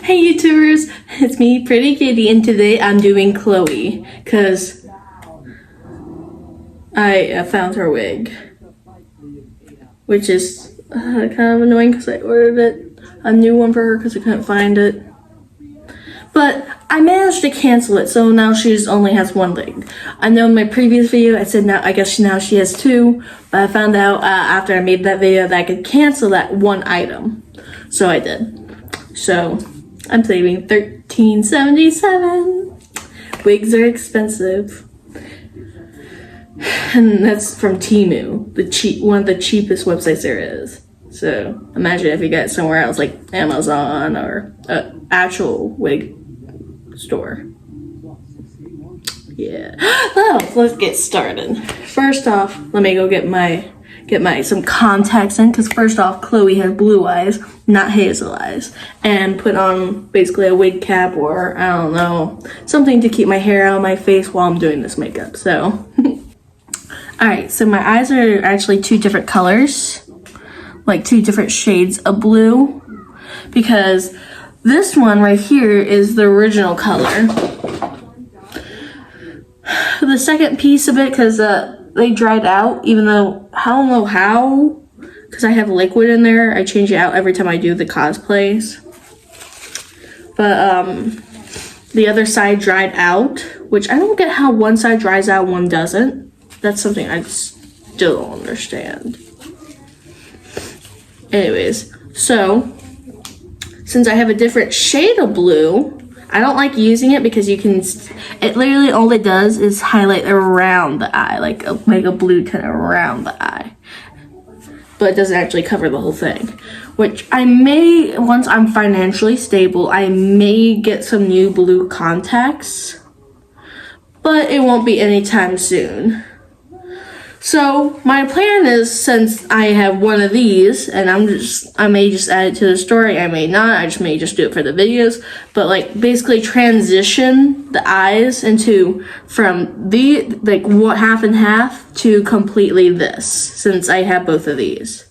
Hey YouTubers, it's me, Pretty Kitty, and today I'm doing Chloe, because I found her wig, which is kind of annoying because I ordered a new one for her because I couldn't find it. But I managed to cancel it, so now she only has one leg. I know in my previous video I said I guess now she has two, but I found out after I made that video that I could cancel that one item. So I did. So I'm saving $13.77. Wigs are expensive. And that's from Temu, one of the cheapest websites there is. So imagine if you got it somewhere else like Amazon or an actual wig store. Yeah. Well, let's get started. First off, let me go get some contacts in, because first off, Chloe has blue eyes, not hazel eyes, and put on basically a wig cap or I don't know, something to keep my hair out of my face while I'm doing this makeup. So alright, so my eyes are actually two different colors, like two different shades of blue, because this one right here is the original color. The second piece of it, because they dried out, even though I don't know how, because I have liquid in there. I change it out every time I do the cosplays. But the other side dried out, which I don't get how one side dries out, one doesn't. That's something I still don't understand. Anyways, so since I have a different shade of blue, I don't like using it because it literally all it does is highlight around the eye, like a blue tint around the eye. But it doesn't actually cover the whole thing. Which I may, once I'm financially stable, I may get some new blue contacts. But it won't be anytime soon. So my plan is, since I have one of these, and I may just add it to the story, I may not, I may just do it for the videos, but like basically transition the eyes from half and half to completely this, since I have both of these.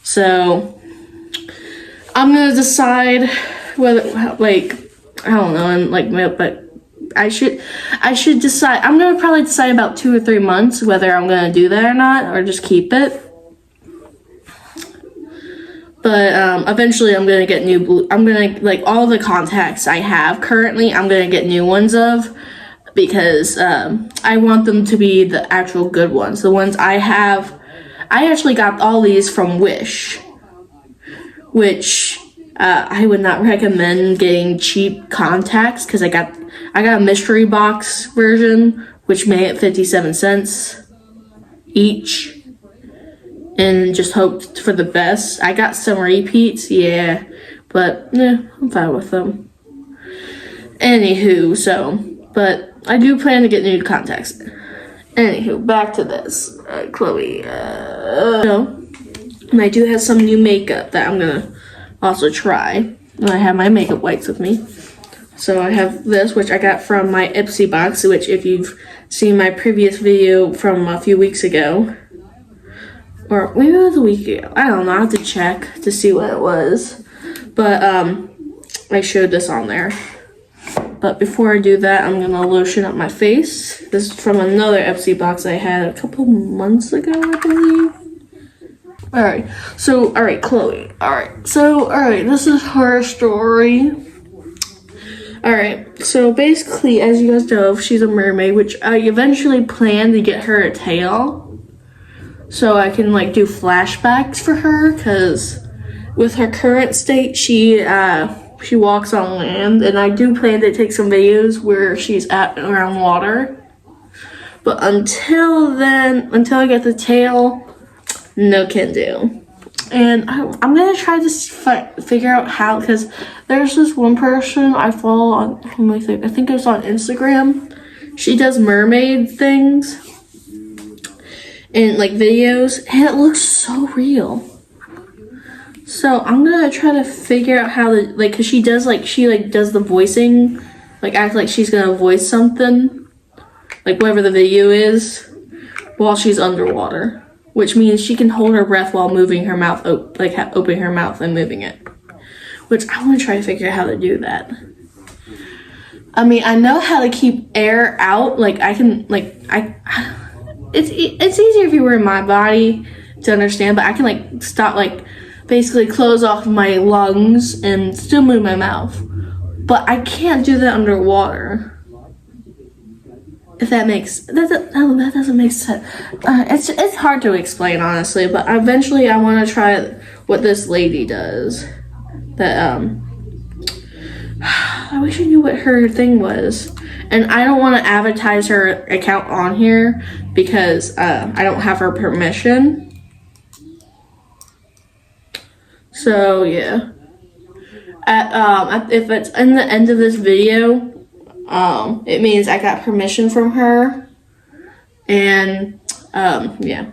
So I'm gonna decide whether, I don't know, but I should decide. I'm gonna probably decide about 2 or 3 months whether I'm gonna do that or not, or just keep it. But eventually I'm gonna get new blue. I'm gonna, like, all the contacts I have currently, I'm gonna get new ones of, because I want them to be the actual good ones. The ones I have, I actually got all these from Wish, which I would not recommend getting cheap contacts, because I got a mystery box version, which made it 57 cents each, and just hoped for the best. I got some repeats, yeah, but yeah, I'm fine with them. Anywho, but I do plan to get new contacts. Anywho, back to this, Chloe. And I do have some new makeup that I'm gonna also try. And I have my makeup wipes with me. So I have this, which I got from my Ipsy box, which if you've seen my previous video from a few weeks ago, or maybe it was a week ago, I don't know, I have to check to see what it was. But I showed this on there. But before I do that, I'm gonna lotion up my face. This is from another Ipsy box I had a couple months ago, I believe. Alright, Chloe. Alright, this is her story. Alright, so basically, as you guys know, she's a mermaid, which I eventually plan to get her a tail. So I can, like, do flashbacks for her, because with her current state, she walks on land, and I do plan to take some videos where she's at around water. But until then, until I get the tail, no can do. And I'm gonna try to figure out how, because there's this one person I follow on, let me think, I think it's on Instagram. She does mermaid things and like videos, and it looks so real. So I'm gonna try to figure out how to, like, cause she does the voicing, like act like she's gonna voice something, like whatever the video is, while she's underwater. Which means she can hold her breath while moving her mouth, opening her mouth and moving it. Which I want to try to figure out how to do that. I mean, I know how to keep air out. Like, I can, like, it's easier if you were in my body to understand, but I can, like, stop, like, basically close off my lungs and still move my mouth. But I can't do that underwater. If that doesn't make sense. It's hard to explain, honestly, but eventually I want to try what this lady does. That I wish I knew what her thing was, and I don't want to advertise her account on here because I don't have her permission. So yeah, if it's in the end of this video. It means I got permission from her, and, yeah.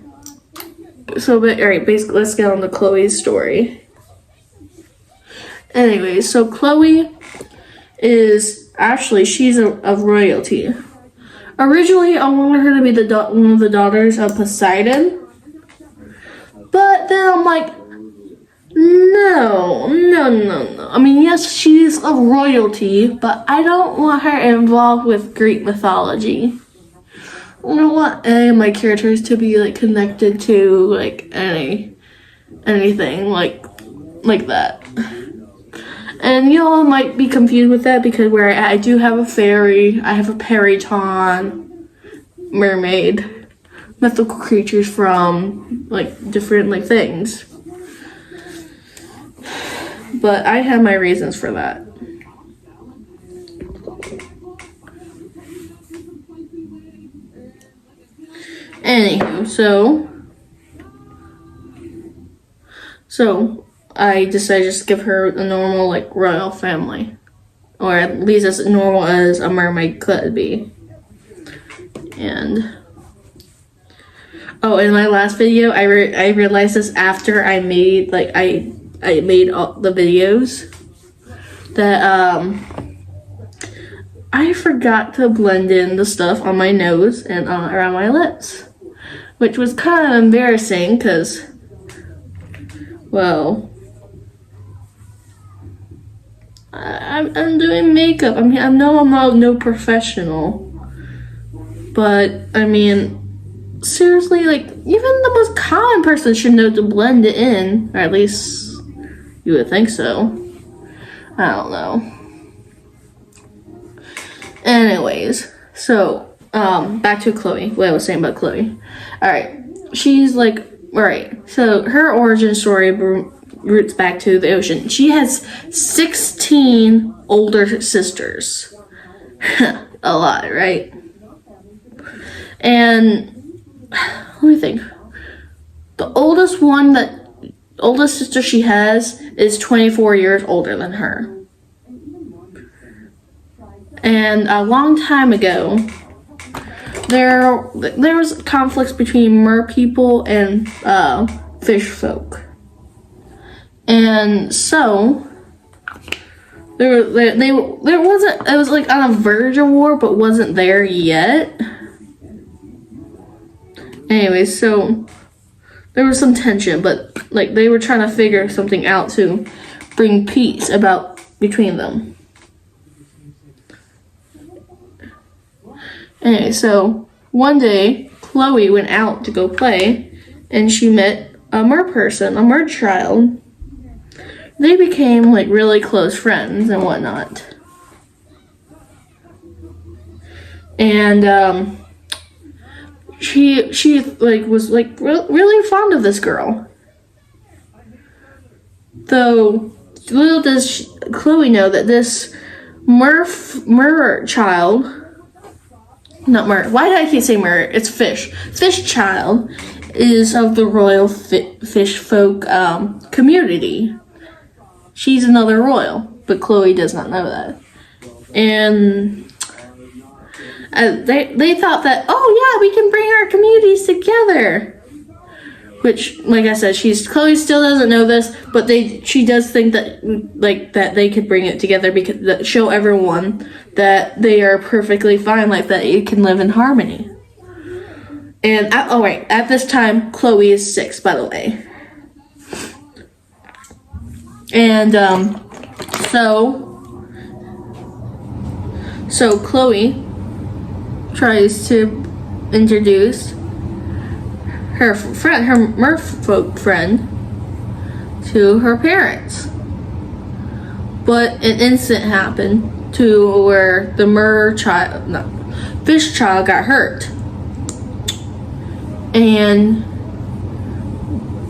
So, but, alright, basically, let's get on to Chloe's story. Anyway, so Chloe is, actually, she's of royalty. Originally, I wanted her to be one of the daughters of Poseidon, but then I'm like, no. I mean, yes, she's of royalty, but I don't want her involved with Greek mythology. I don't want any of my characters to be, like, connected to, like, anything like that. And y'all might be confused with that because where I do have a fairy, I have a periton, mermaid, mythical creatures from, like, different, like, things. But I have my reasons for that. Anywho, so I decided to just give her a normal, like, royal family. Or at least as normal as a mermaid could be. And in my last video, I realized this after I made, like, I made all the videos, that I forgot to blend in the stuff on my nose and around my lips, which was kind of embarrassing because, well, I'm doing makeup. I mean, I know I'm not no professional, but I mean, seriously, like, even the most common person should know to blend it in, or at least you would think so. I don't know. Anyways, so, back to Chloe. What I was saying about Chloe. Alright, she's like, alright, so her origin story roots back to the ocean. She has 16 older sisters. A lot, right? And, let me think. The oldest sister she has is 24 years older than her. And a long time ago, there was conflicts between mer people and fish folk. And so there wasn't, it was like on a verge of war, but wasn't there yet. Anyway, so there was some tension, but like they were trying to figure something out to bring peace about between them. Anyway, so one day Chloe went out to go play and she met a mer person, a mer child. They became like really close friends and whatnot. And she like was like really fond of this girl. Though little does Chloe know that this mer child, not mer, why did I keep saying mer? It's fish child is of the royal fish folk community. She's another royal, but Chloe does not know that. And they thought that, oh yeah, we can bring our communities together. Which, like I said, Chloe still doesn't know this, but she does think that that they could bring it together because show everyone that they are perfectly fine, like that you can live in harmony. And at this time, Chloe is 6, by the way. And so Chloe tries to introduce her merfolk friend to her parents. But an incident happened to where the fish child got hurt. And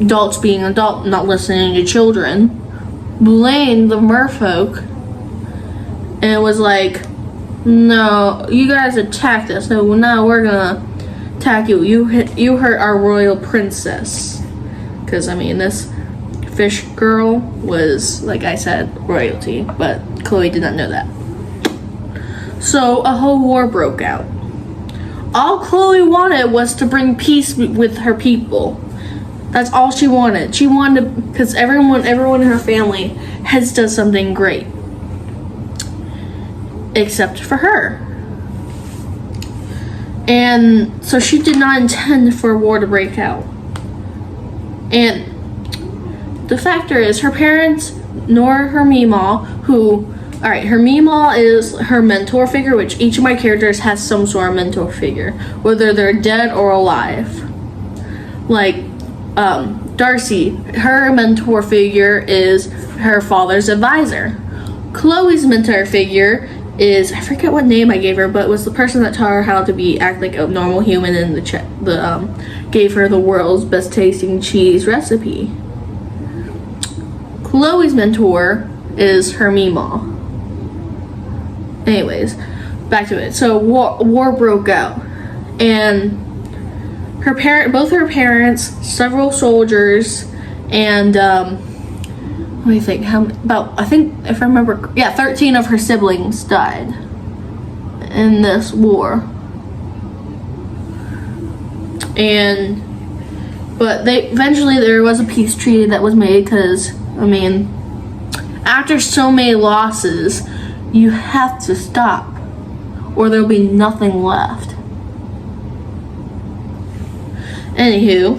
adults being adult, not listening to children, blamed the merfolk and was like, no, you guys attacked us, so now we're gonna attack you. You hurt our royal princess. Because I mean, this fish girl was, like I said, royalty, but Chloe did not know that. So a whole war broke out. All Chloe wanted was to bring peace with her people. That's all she wanted. She wanted, because everyone in her family has done something great, except for her. And so she did not intend for a war to break out. And the factor is, her parents, nor her Meemaw, her Meemaw is her mentor figure, which each of my characters has some sort of mentor figure, whether they're dead or alive. Like, Darcy, her mentor figure is her father's advisor. Chloe's mentor figure is, I forget what name I gave her, but it was the person that taught her how to act like a normal human and gave her the world's best tasting cheese recipe. Chloe's mentor is her Meemaw. Anyways, back to it. So war broke out, and both her parents, several soldiers, and let me think. I think if I remember, 13 of her siblings died in this war. But eventually there was a peace treaty that was made, because I mean, after so many losses, you have to stop, or there'll be nothing left. Anywho,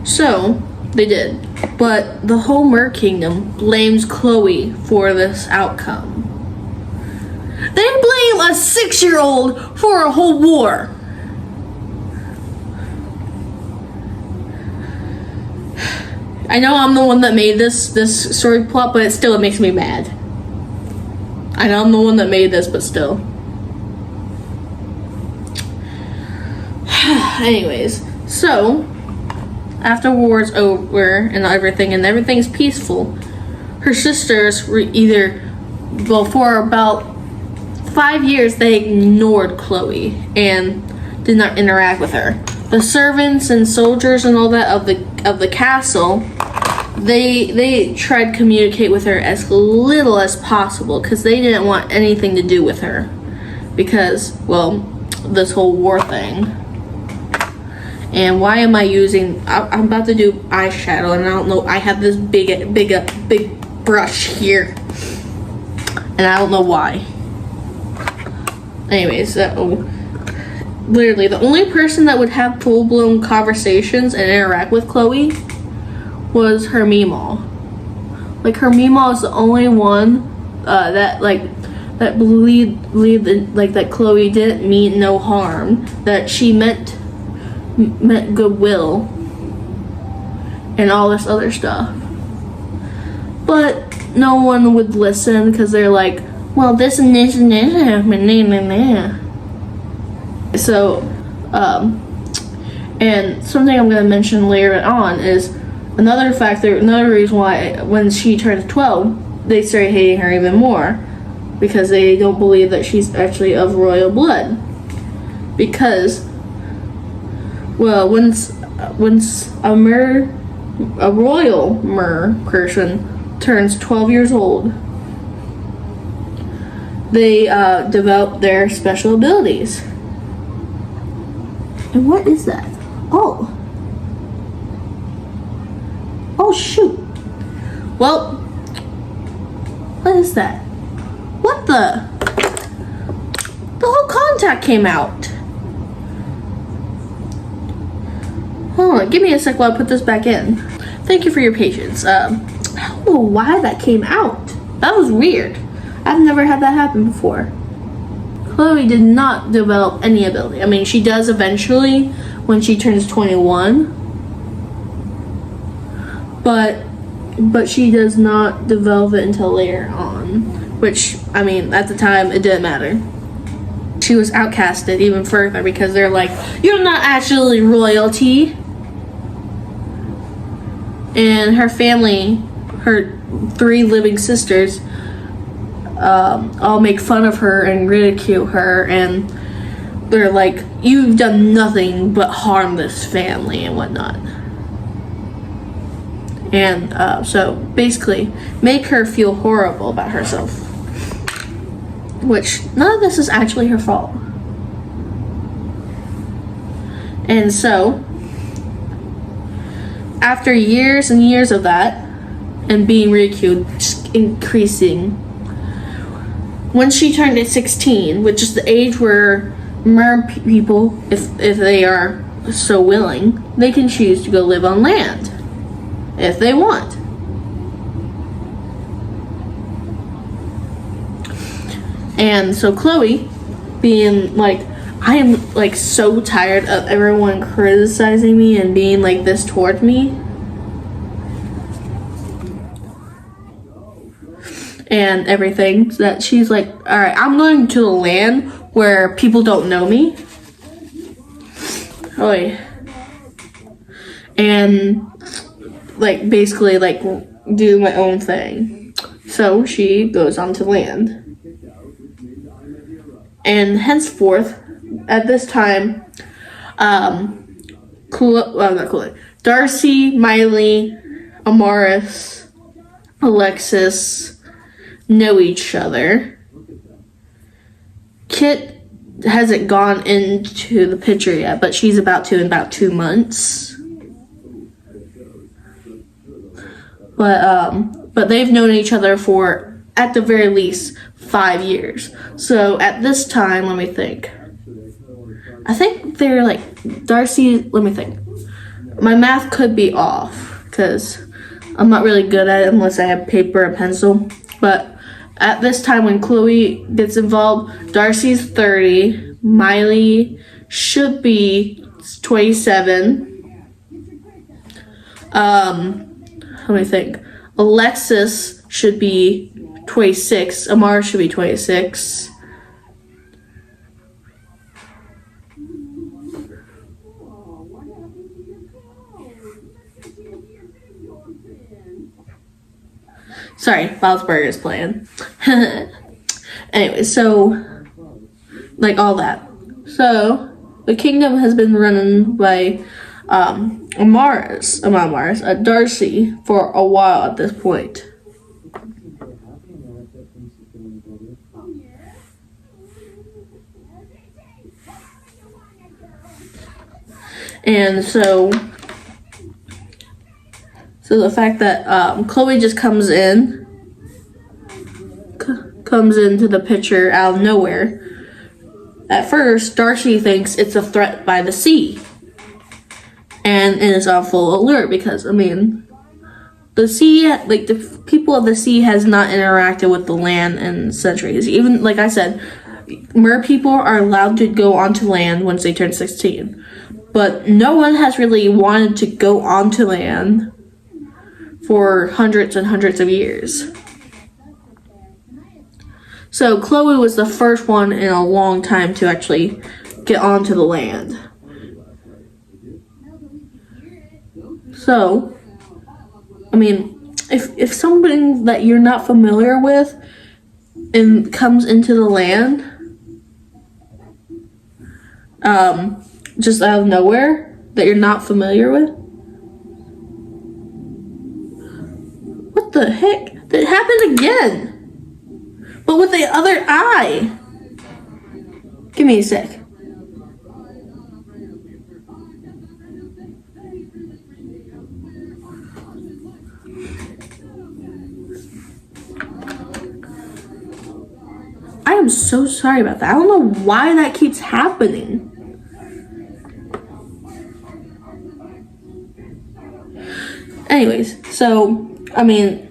so they did, but the whole Mer Kingdom blames Chloe for this outcome. They blame a 6-year-old for a whole war. I know I'm the one that made this story plot, but it makes me mad. I know I'm the one that made this, but still. Anyways, so after war's over and everything's peaceful, her sisters were for about 5 years, they ignored Chloe and did not interact with her. The servants and soldiers and all that of the castle, they tried to communicate with her as little as possible, because they didn't want anything to do with her, because, well, this whole war thing. And why am I using? I'm about to do eyeshadow, and I don't know. I have this big brush here, and I don't know why. Anyways, literally the only person that would have full-blown conversations and interact with Chloe was her Meemaw. Like, her Meemaw is the only one that believed that Chloe didn't mean no harm, that she meant goodwill and all this other stuff. But no one would listen, because they're like, well, this and this and this happened. So, and something I'm going to mention later on is another reason why when she turned 12, they started hating her even more, because they don't believe that she's actually of royal blood. Because Well, once a royal mer person turns 12 years old, they develop their special abilities. And what is that? Oh. Oh, shoot. Well, what is that? What the? The whole contact came out. Hold on, give me a sec while I put this back in. Thank you for your patience. I don't know why that came out. That was weird. I've never had that happen before. Chloe did not develop any ability. I mean, she does eventually when she turns 21. But she does not develop it until later on. Which, I mean, at the time, it didn't matter. She was outcasted even further because they're like, you're not actually royalty. And her family, her 3 living sisters, all make fun of her and ridicule her, and they're like, you've done nothing but harm this family and whatnot. And so basically make her feel horrible about herself, which none of this is actually her fault. And so after years and years of that and being ridiculed, just increasing, when she turned 16, which is the age where mer people, if they are so willing, they can choose to go live on land if they want. And so Chloe, being like, I am like so tired of everyone criticizing me and being like this towards me, and everything, so that she's like, all right, I'm going to the land where people don't know me. Oh, yeah. And like basically like do my own thing. So she goes onto land. And henceforth, at this time, Darcy, Miley, Amaris, Alexis know each other. Kit hasn't gone into the picture yet, but she's about to in about 2 months. But they've known each other for, at the very least, 5 years. So at this time, let me think. I think they're like, Darcy, let me think. My math could be off because I'm not really good at it unless I have paper and pencil. But at this time when Chloe gets involved, Darcy's 30, Miley should be 27. Let me think. Alexis should be 26. Amara should be 26. Sorry, Bob's Burgers playing. Anyway, so like all that. So the kingdom has been run by Darcy for a while at this point. And so the fact that Chloe just comes into the picture out of nowhere. At first, Darcy thinks it's a threat by the sea. And is on full alert because, I mean, the sea, like the people of the sea has not interacted with the land in centuries. Even, like I said, mer people are allowed to go onto land once they turn 16. But no one has really wanted to go onto land for hundreds and hundreds of years. So Chloe was the first one in a long time to actually get onto the land. So, I mean, if something that you're not familiar with and comes into the land, just out of nowhere, that you're not familiar with? What the heck? That happened again! But with the other eye! Give me a sec. I am so sorry about that. I don't know why that keeps happening. Anyways, so, I mean,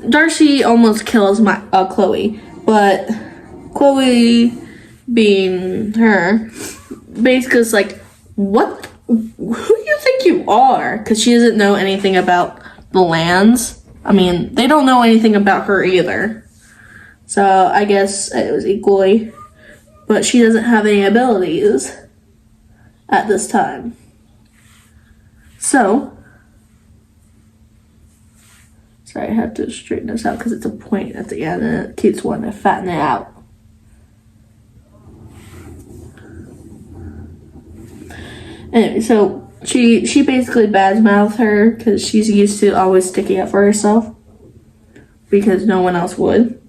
Darcy almost kills Chloe, but Chloe, being her, basically is like, what? Who do you think you are? Because she doesn't know anything about the lands. I mean, they don't know anything about her either. So I guess it was equally, but she doesn't have any abilities at this time. So, sorry, I have to straighten this out because it's a point at the end and it keeps wanting to fatten it out. Anyway, so she basically badmouthed her because she's used to always sticking up for herself because no one else would.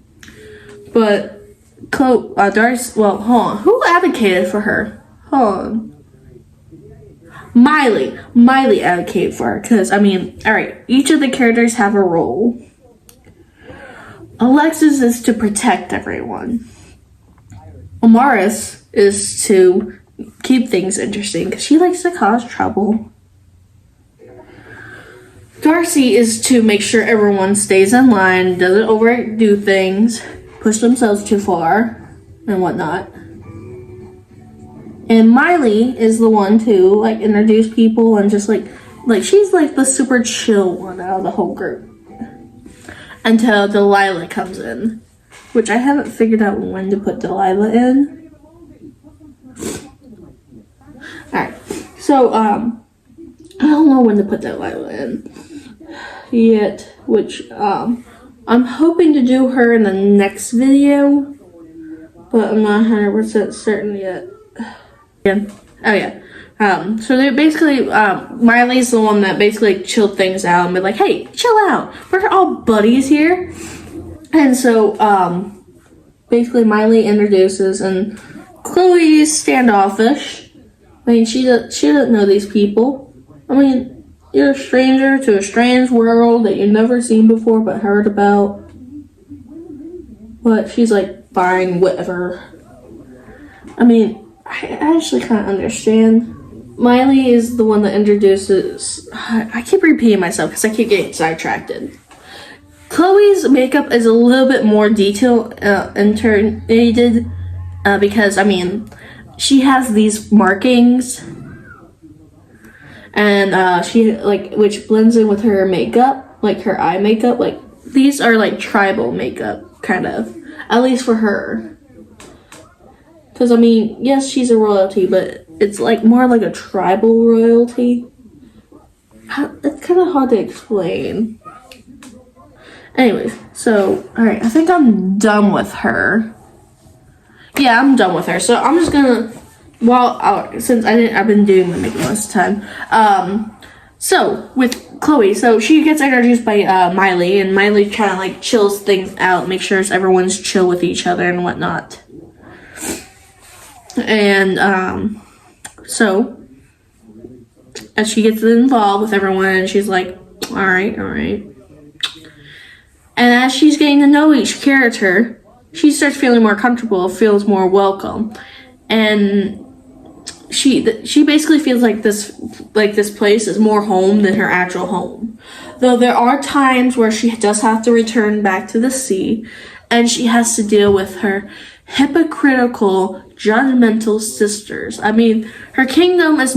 But Darcy, well, hold on. Who advocated for her? Hold on. Miley advocated for her because, I mean, alright, each of the characters have a role. Alexis is to protect everyone. Amaris is to keep things interesting because she likes to cause trouble. Darcy is to make sure everyone stays in line, doesn't overdo things, push themselves too far, and whatnot. And Miley is the one to, like, introduce people and just, like she's, like, the super chill one out of the whole group. Until Delilah comes in. Which I haven't figured out when to put Delilah in. Alright, so, I don't know when to put Delilah in yet, which, I'm hoping to do her in the next video, but I'm not 100% certain yet. Oh yeah. So they basically, Miley's the one that basically chilled things out and be like, hey, chill out. We're all buddies here. And so, basically Miley introduces, and Chloe's standoffish. I mean, she doesn't know these people. I mean, you're a stranger to a strange world that you've never seen before but heard about. But she's like, fine, whatever. I mean, I actually kind of understand. Miley is the one that introduces... I keep repeating myself because I keep getting sidetracked. Chloe's makeup is a little bit more detailed interneated because, I mean, she has these markings. And she, like, which blends in with her makeup, like her eye makeup. Like, these are like tribal makeup, kind of. At least for her. Because, I mean, yes, she's a royalty, but it's like more like a tribal royalty. It's kind of hard to explain. Anyways, so, alright, I think I'm done with her. Yeah, I'm done with her. So I'm just gonna... Well, since I've been doing the makeup most of the time. So, with Chloe, so she gets introduced by, Miley, and Miley kind of, like, chills things out, makes sure everyone's chill with each other and whatnot. And, so, as she gets involved with everyone, she's like, alright. And as she's getting to know each character, she starts feeling more comfortable, feels more welcome. And she basically feels like this place is more home than her actual home. Though there are times where she does have to return back to the sea, and she has to deal with her hypocritical, judgmental sisters. I mean, her kingdom it's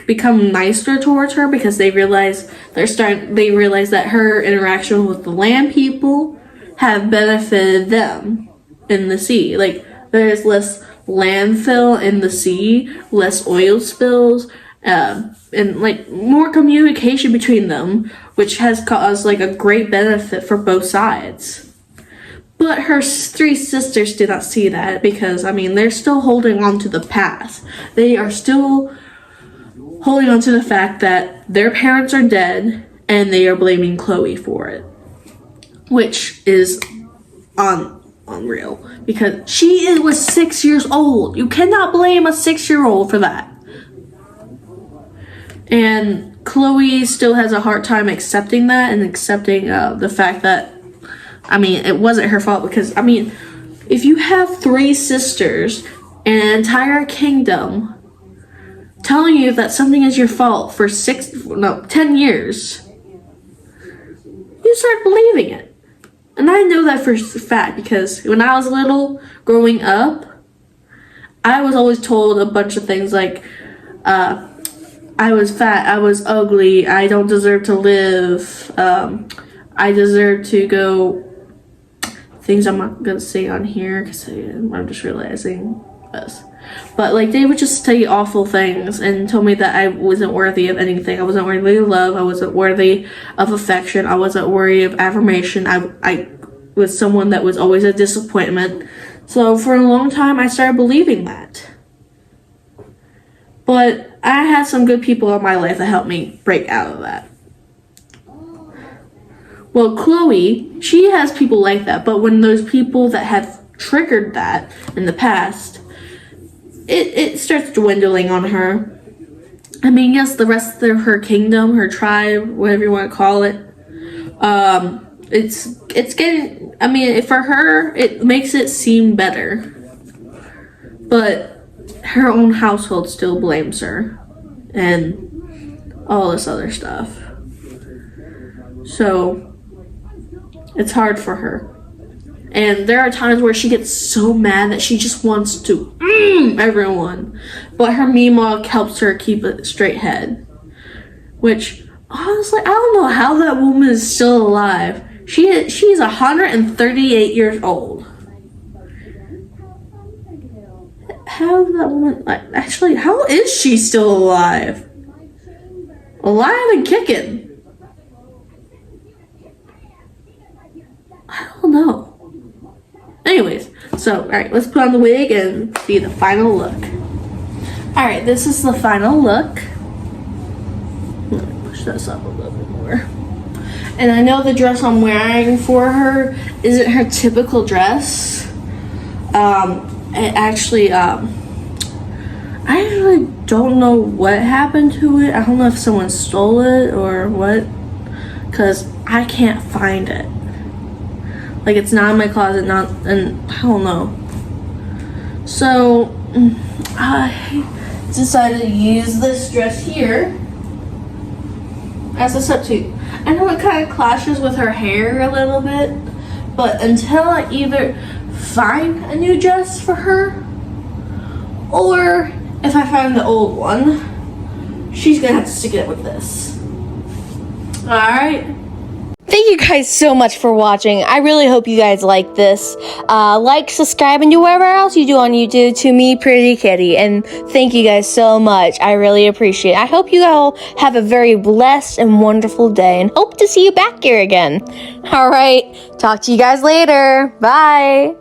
become nicer towards her because they realize that her interaction with the land people have benefited them in the sea. Like, there's less landfill in the sea, less oil spills, and like more communication between them, which has caused like a great benefit for both sides. But her three sisters do not see that because, I mean, they're still holding on to the past. They are still holding on to the fact that their parents are dead and they are blaming Chloe for it, which is unreal because she was 6 years old. You cannot blame a 6-year-old for that. And Chloe still has a hard time accepting that and accepting the fact that, I mean, it wasn't her fault because, I mean, if you have 3 sisters and an entire kingdom telling you that something is your fault for 10 years, you start believing it. And I know that for a fact because when I was little, growing up, I was always told a bunch of things like, I was fat, I was ugly, I don't deserve to live, I deserve to go, things I'm not gonna say on here because I'm just realizing this. But like they would just say awful things and told me that I wasn't worthy of anything. I wasn't worthy of love, I wasn't worthy of affection, I wasn't worthy of affirmation. I was someone that was always a disappointment. So for a long time I started believing that. But I had some good people in my life that helped me break out of that. Well, Chloe, she has people like that, but when those people that have triggered that in the past, it starts dwindling on her. I mean, yes, the rest of her kingdom, her tribe, whatever you want to call it, it's getting, I mean, for her, it makes it seem better. But her own household still blames her and all this other stuff. So it's hard for her. And there are times where she gets so mad that she just wants to everyone. But her meme helps her keep a straight head. Which, honestly, I don't know how that woman is still alive. She's 138 years old. How that woman, actually, how is she still alive? Alive and kicking. I don't know. Anyways, so, alright, let's put on the wig and see the final look. Alright, this is the final look. Let me push this up a little bit more. And I know the dress I'm wearing for her isn't her typical dress. It actually, I actually don't know what happened to it. I don't know if someone stole it or what, because I can't find it. Like, it's not in my closet, and I don't know. So, I decided to use this dress here as a substitute. I know it kind of clashes with her hair a little bit, but until I either find a new dress for her, or if I find the old one, she's gonna have to stick it with this. Alright? Thank you guys so much for watching. I really hope you guys like this. Like, subscribe, and do whatever else you do on YouTube to me, Pretty Kitty. And thank you guys so much. I really appreciate it. I hope you all have a very blessed and wonderful day, and hope to see you back here again. All right, talk to you guys later. Bye.